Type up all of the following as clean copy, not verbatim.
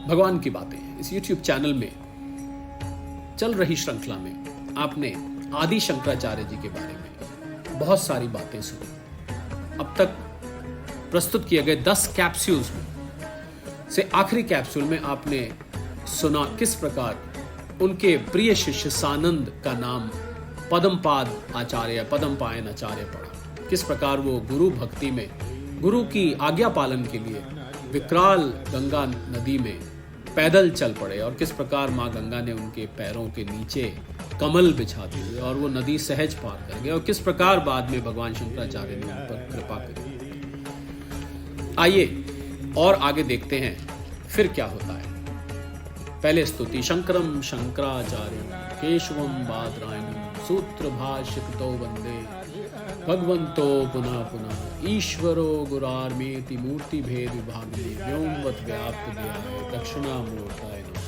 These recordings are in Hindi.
भगवान की बातें इस YouTube चैनल में चल रही श्रृंखला में आपने आदि शंकराचार्य जी के बारे में बहुत सारी बातें सुनी। अब तक प्रस्तुत किए गए 10 कैप्सूल्स में से आखिरी कैप्सूल में आपने सुना किस प्रकार उनके प्रिय शिष्य सानंद का नाम पद्मपाद आचार्य, पद्मपायन आचार्य पड़ा। किस प्रकार वो गुरु भक्ति में, गुरु की आज्ञा पालन के लिए विकराल गंगा नदी में पैदल चल पड़े और किस प्रकार माँ गंगा ने उनके पैरों के नीचे कमल बिछा दिए और वो नदी सहज पार कर गए और किस प्रकार बाद में भगवान शंकराचार्य ने उन पर कृपा करी। आइए और आगे देखते हैं फिर क्या होता है। पहले स्तुति शंकरम शंकराचार्य केशवम बादरायणम सूत्र भाष्य कृतो वंदे भगवंतो पुनः पुनः ईश्वरो गुरार्मेति मूर्ति भेद विभागे व्योमवत व्याप्त ध्याये दक्षिणामूर्ताय नमः।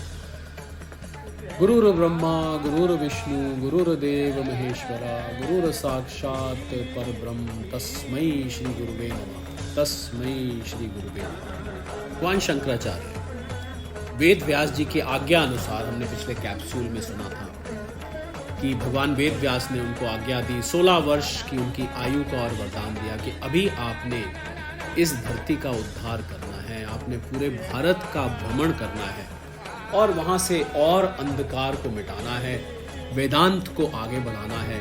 गुरुर् ब्रह्मा गुरुर्विष्णु गुरुर्देव महेश्वरा गुरुर् साक्षात् परब्रह्म तस्मै श्री गुरुवे नमः। तस्मै श्री गुरुवे नमः। भगवान शंकराचार्य वेद व्यास जी की आज्ञा अनुसार, हमने पिछले कैप्सूल में सुना था कि भगवान वेद व्यास ने उनको आज्ञा दी, 16 वर्ष की उनकी आयु का और वरदान दिया कि अभी आपने इस धरती का उद्धार करना है, आपने पूरे भारत का भ्रमण करना है और वहाँ से और अंधकार को मिटाना है, वेदांत को आगे बढ़ाना है,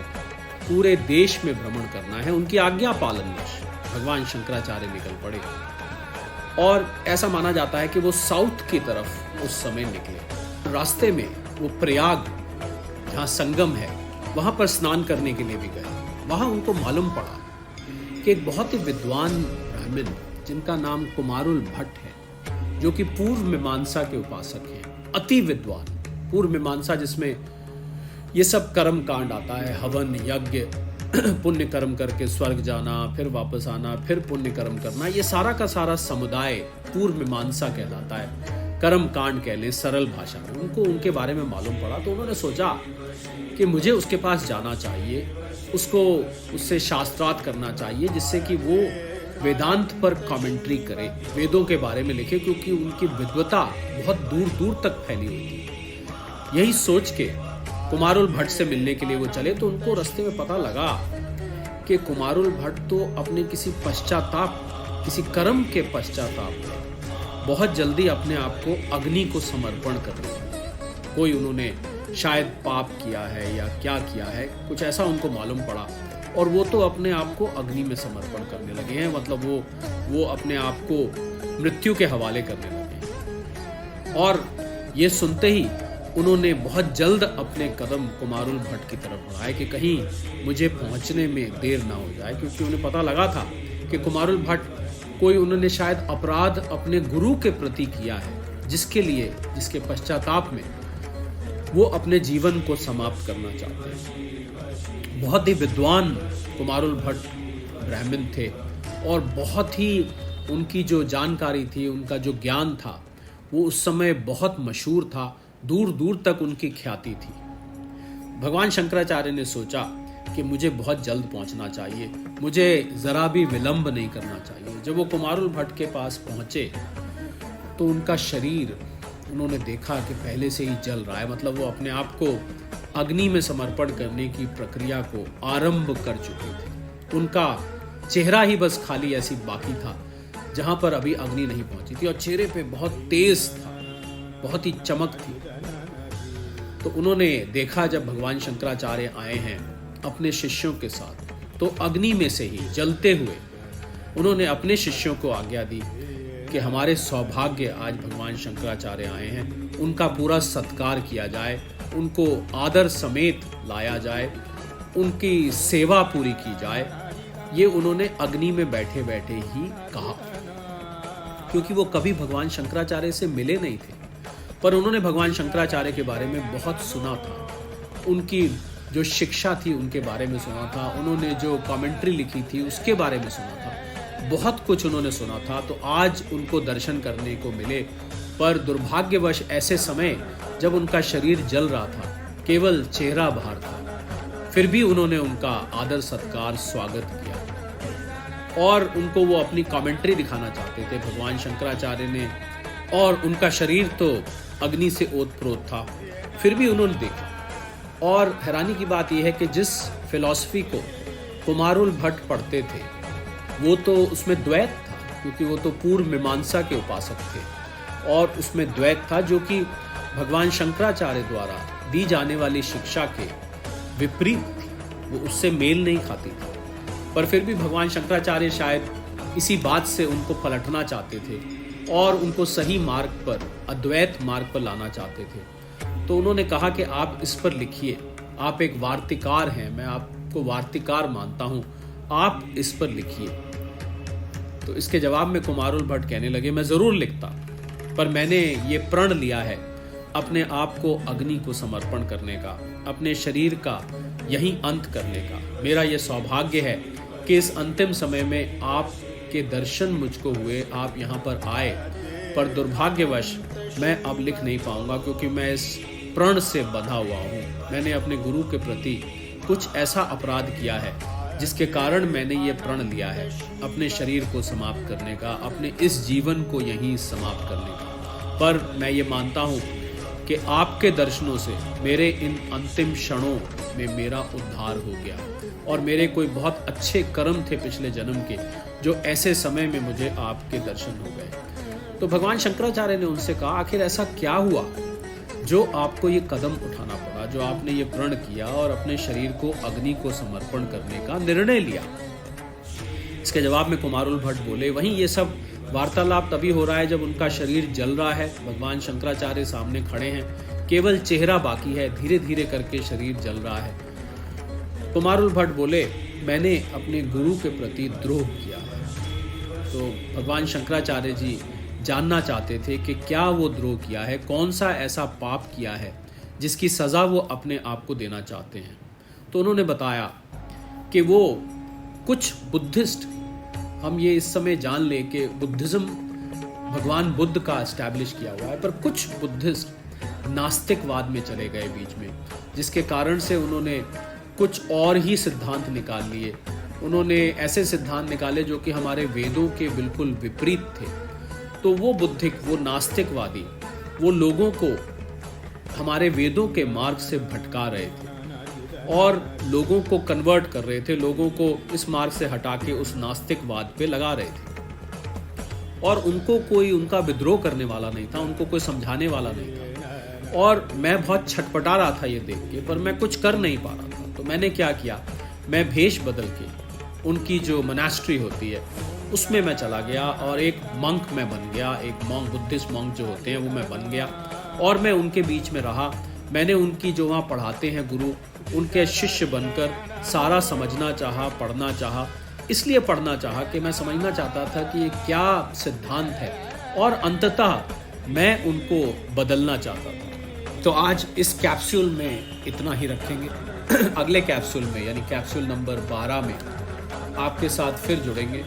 पूरे देश में भ्रमण करना है। उनकी आज्ञा पालनवश भगवान शंकराचार्य निकल पड़े और ऐसा माना जाता है कि वो साउथ की तरफ उस समय निकले। रास्ते में वो प्रयाग जहाँ संगम है वहाँ पर स्नान करने के लिए भी गए। वहाँ उनको मालूम पड़ा कि एक बहुत ही विद्वान ब्राह्मण जिनका नाम कुमारुल भट्ट है, जो कि पूर्व मीमांसा के उपासक हैं, अति विद्वान पूर्व मीमांसा, जिसमें ये सब कर्म कांड आता है, हवन यज्ञ, पुण्य कर्म करके स्वर्ग जाना, फिर वापस आना, फिर पुण्य कर्म करना, ये सारा का सारा समुदाय पूर्व मीमांसा कहलाता है। कर्म कांड कह लें सरल भाषा में। उनको उनके बारे में मालूम पड़ा तो उन्होंने सोचा कि मुझे उसके पास जाना चाहिए, उसको उससे शास्त्रार्थ करना चाहिए, जिससे कि वो वेदांत पर कमेंट्री करे, वेदों के बारे में लिखे, क्योंकि उनकी विद्वता बहुत दूर दूर तक फैली हुई थी। यही सोच के कुमारुल भट्ट से मिलने के लिए वो चले तो उनको रास्ते में पता लगा कि कुमारुल भट्ट तो अपने किसी पश्चाताप, किसी कर्म के पश्चाताप में बहुत जल्दी अपने आप को अग्नि को समर्पण कर रहे हैं। कोई उन्होंने शायद पाप किया है या क्या किया है, कुछ ऐसा उनको मालूम पड़ा और वो तो अपने आप को अग्नि में समर्पण करने लगे हैं, मतलब वो अपने आप को मृत्यु के हवाले करने लगे हैं। और ये सुनते ही उन्होंने बहुत जल्द अपने कदम कुमारुल भट्ट की तरफ बढ़ाए कि कहीं मुझे पहुंचने में देर ना हो जाए, क्योंकि उन्हें पता लगा था कि कुमारुल भट्ट कोई उन्होंने शायद अपराध अपने गुरु के प्रति किया है, जिसके पश्चाताप में वो अपने जीवन को समाप्त करना चाहते हैं। बहुत ही विद्वान कुमारुल भट्ट ब्राह्मण थे और बहुत ही उनकी जो जानकारी थी, उनका जो ज्ञान था, वो उस समय बहुत मशहूर था, दूर दूर तक उनकी ख्याति थी। भगवान शंकराचार्य ने सोचा कि मुझे बहुत जल्द पहुंचना चाहिए, मुझे जरा भी विलंब नहीं करना चाहिए। जब वो कुमारुल भट्ट के पास पहुंचे तो उनका शरीर उन्होंने देखा कि पहले से ही जल रहा है, मतलब वो अपने आप को अग्नि में समर्पण करने की प्रक्रिया को आरंभ कर चुके थे। उनका चेहरा ही बस खाली ऐसी बाकी था जहां पर अभी अग्नि नहीं पहुंची थी और चेहरे पे बहुत तेज था, बहुत ही चमक थी। तो उन्होंने देखा जब भगवान शंकराचार्य आए हैं अपने शिष्यों के साथ, तो अग्नि में से ही जलते हुए उन्होंने अपने शिष्यों को आज्ञा दी कि हमारे सौभाग्य आज भगवान शंकराचार्य आए हैं, उनका पूरा सत्कार किया जाए, उनको आदर समेत लाया जाए, उनकी सेवा पूरी की जाए। ये उन्होंने अग्नि में बैठे बैठे ही कहा, क्योंकि वो कभी भगवान शंकराचार्य से मिले नहीं थे, पर उन्होंने भगवान शंकराचार्य के बारे में बहुत सुना था, उनकी जो शिक्षा थी उनके बारे में सुना था, उन्होंने जो कमेंट्री लिखी थी उसके बारे में सुना था, बहुत कुछ उन्होंने सुना था। तो आज उनको दर्शन करने को मिले, पर दुर्भाग्यवश ऐसे समय जब उनका शरीर जल रहा था, केवल चेहरा बाहर था, फिर भी उन्होंने उनका आदर सत्कार स्वागत किया और उनको वो अपनी कमेंट्री दिखाना चाहते थे। भगवान शंकराचार्य ने और उनका शरीर तो अग्नि से ओतप्रोत था, फिर भी उन्होंने देखा। और हैरानी की बात यह है कि जिस फिलॉसफी को कुमारुल भट्ट पढ़ते थे वो तो उसमें द्वैत था, क्योंकि वो तो पूर्व मीमांसा के उपासक थे और उसमें द्वैत था जो कि भगवान शंकराचार्य द्वारा दी जाने वाली शिक्षा के विपरीत थी, वो उससे मेल नहीं खाती थी। पर फिर भी भगवान शंकराचार्य शायद इसी बात से उनको पलटना चाहते थे और उनको सही मार्ग पर, अद्वैत मार्ग पर लाना चाहते थे। तो उन्होंने कहा कि आप इस पर लिखिए, आप एक वार्तिकार हैं, मैं आपको वार्तिकार मानता हूं, आप इस पर लिखिए। तो इसके जवाब में कुमारुल भट्ट कहने लगे, मैं जरूर लिखता, पर मैंने ये प्रण लिया है अपने आप को अग्नि को समर्पण करने का, अपने शरीर का यहीं अंत करने का। मेरा ये सौभाग्य है कि इस अंतिम समय में आपके दर्शन मुझको हुए, आप यहाँ पर आए, पर दुर्भाग्यवश मैं अब लिख नहीं पाऊंगा क्योंकि मैं इस प्रण से बंधा हुआ हूँ। मैंने अपने गुरु के प्रति कुछ ऐसा अपराध किया है जिसके कारण मैंने ये प्रण लिया है अपने शरीर को समाप्त करने का, अपने इस जीवन को यहीं समाप्त करने का। पर मैं ये मानता हूँ कि आपके दर्शनों से मेरे इन अंतिम क्षणों में मेरा उद्धार हो गया और मेरे कोई बहुत अच्छे कर्म थे पिछले जन्म के जो ऐसे समय में मुझे आपके दर्शन हो गए। तो भगवान शंकराचार्य ने उनसे कहा, आखिर ऐसा क्या हुआ जो आपको ये कदम उठाना पड़ा, जो आपने ये प्रण किया और अपने शरीर को अग्नि को समर्पण करने का निर्णय लिया। इसके जवाब में कुमारुल भट्ट बोले, वहीं ये सब वार्तालाप तभी हो रहा है जब उनका शरीर जल रहा है, भगवान शंकराचार्य सामने खड़े हैं, केवल चेहरा बाकी है, धीरे धीरे करके शरीर जल रहा है। कुमारुल भट्ट बोले, मैंने अपने गुरु के प्रति द्रोह किया है। तो भगवान शंकराचार्य जी जानना चाहते थे कि क्या वो द्रोह किया है, कौन सा ऐसा पाप किया है जिसकी सज़ा वो अपने आप को देना चाहते हैं। तो उन्होंने बताया कि वो कुछ बुद्धिस्ट, हम ये इस समय जान ले कि बुद्धिज़्म भगवान बुद्ध का एस्टैब्लिश किया हुआ है, पर कुछ बुद्धिस्ट नास्तिकवाद में चले गए बीच में, जिसके कारण से उन्होंने कुछ और ही सिद्धांत निकाल लिए। उन्होंने ऐसे सिद्धांत निकाले जो कि हमारे वेदों के बिल्कुल विपरीत थे। तो वो बुद्धिक, वो नास्तिकवादी, वो लोगों को हमारे वेदों के मार्ग से भटका रहे थे और लोगों को कन्वर्ट कर रहे थे, लोगों को इस मार्ग से हटा के उस नास्तिकवाद पे लगा रहे थे और उनको कोई उनका विद्रोह करने वाला नहीं था, उनको कोई समझाने वाला नहीं था। और मैं बहुत छटपटा रहा था ये देख के, पर मैं कुछ कर नहीं पा रहा था। तो मैंने क्या किया, मैं भेष बदल के उनकी जो मोनास्ट्री होती है उसमें मैं चला गया और एक मंक मैं बन गया, एक मॉन्क, बुद्धिस्ट मॉन्क जो होते हैं वो मैं बन गया और मैं उनके बीच में रहा। मैंने उनकी जो वहाँ पढ़ाते हैं गुरु, उनके शिष्य बनकर सारा समझना चाहा, पढ़ना चाहा। इसलिए पढ़ना चाहा कि मैं समझना चाहता था कि ये क्या सिद्धांत है और अंततः मैं उनको बदलना चाहता था। तो आज इस कैप्सूल में इतना ही रखेंगे। अगले कैप्सूल में यानी कैप्सूल नंबर 12 में आपके साथ फिर जुड़ेंगे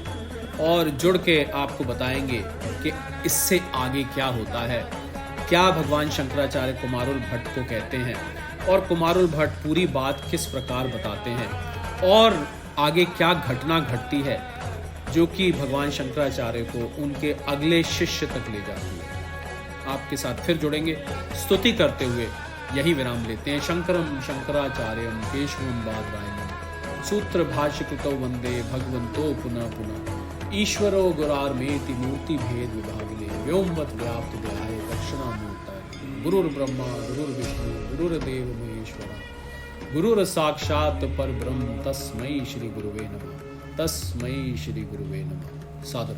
और जुड़ के आपको बताएंगे कि इससे आगे क्या होता है, क्या भगवान शंकराचार्य कुमारुल भट्ट को कहते हैं और कुमारुल भट्ट पूरी बात किस प्रकार बताते हैं और आगे क्या घटना घटती है जो कि भगवान शंकराचार्य को उनके अगले शिष्य तक ले जाती है। आपके साथ फिर जुड़ेंगे। स्तुति करते हुए यही विराम लेते हैं। शंकरम शंकराचार्यम केशवम बादरायणम सूत्र भाष्य कृतौ वंदे भगवंतो पुनः पुनः ईश्वरो गुरार्मेति मूर्ति भेद विभागिने व्योमवत् व्याप्त ध्याये दक्षिणामूर्तये गुरुर्ब्रह्मा गुरुर्विष्णु गुरुर्देव महेश्वरा गुरुर्साक्षात् परब्रह्म तस्मै श्री गुरुवे नमः। तस्मै श्री गुरुवे नमः। सादर।